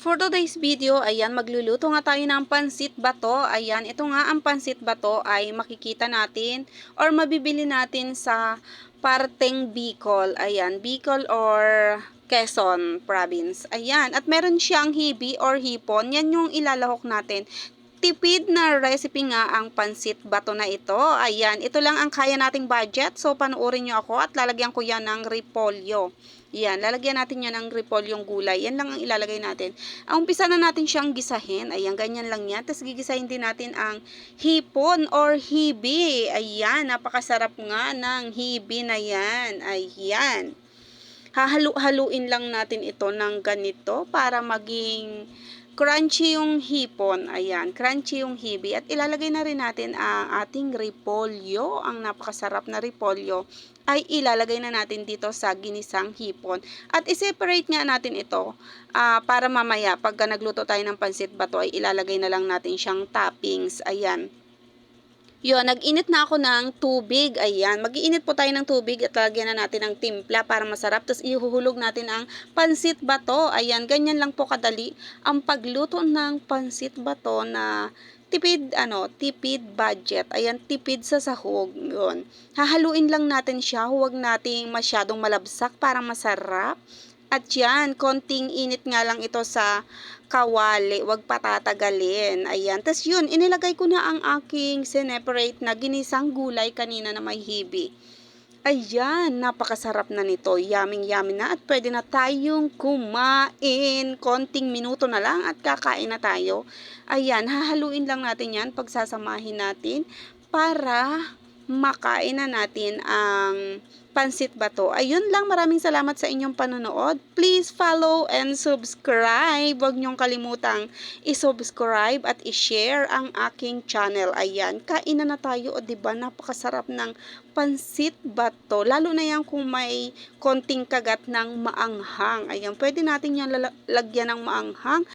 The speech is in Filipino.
For today's video, ayan, magluluto nga tayo ng pansit bato. Ayan, ito nga ang pansit bato ay makikita natin or mabibili natin sa parteng Bicol. Ayan, Bicol or Quezon province. Ayan, at meron siyang hibi or hipon. Yan yung ilalahok natin. Tipid na recipe nga ang pansit bato na ito. Ayan, ito lang ang kaya nating budget. So, panoorin nyo ako at lalagyan ko yan ng repolyo. Yan, lalagyan natin yan ng repolyong gulay. Yan lang ang ilalagay natin. Ang umpisa na natin siyang gisahin. Ayan, ganyan lang yan. Tapos gigisahin din natin ang hipon or hibi. Ayan, napakasarap nga ng hibi na yan. Ayan. Hahalu-haluin lang natin ito ng ganito para maging crunchy yung hipon. Ayan, crunchy yung hibi. At ilalagay na rin natin ang ating repolyo. Ang napakasarap na repolyo ay ilalagay na natin dito sa ginisang hipon. At i-separate nga natin ito para mamaya pagka nagluto tayo ng pansit bato ay ilalagay na lang natin siyang toppings. Ayan. Yun, nag-init na ako ng tubig. Ayan, mag-iinit po tayo ng tubig at lagyan na natin ng timpla para masarap. Tapos ihuhulog natin ang pansit bato. Ayan, ganyan lang po kadali ang pagluto ng pansit bato na tipid budget. Ayan, tipid sa sahog. Yun. Hahaluin lang natin siya. Huwag nating masyadong malabsak para masarap. At yan, konting init nga lang ito sa kawali, wag patatagalin. Ayan, tas yun, inilagay ko na ang aking separate na ginisang gulay kanina na may hibi. Ayan, napakasarap na nito. Yummy na at pwede na tayong kumain. Konting minuto na lang at kakain na tayo. Ayan, hahaluin lang natin yan, pagsasamahin natin para makain na natin ang pansit bato. Ayun lang, maraming salamat sa inyong panonood. Please follow and subscribe. Huwag niyong kalimutang i-subscribe at i-share ang aking channel. Ayan, kainan na tayo. O diba, napakasarap ng pansit bato. Lalo na yan kung may konting kagat ng maanghang. Ayan, pwede natin yan lagyan ng maanghang.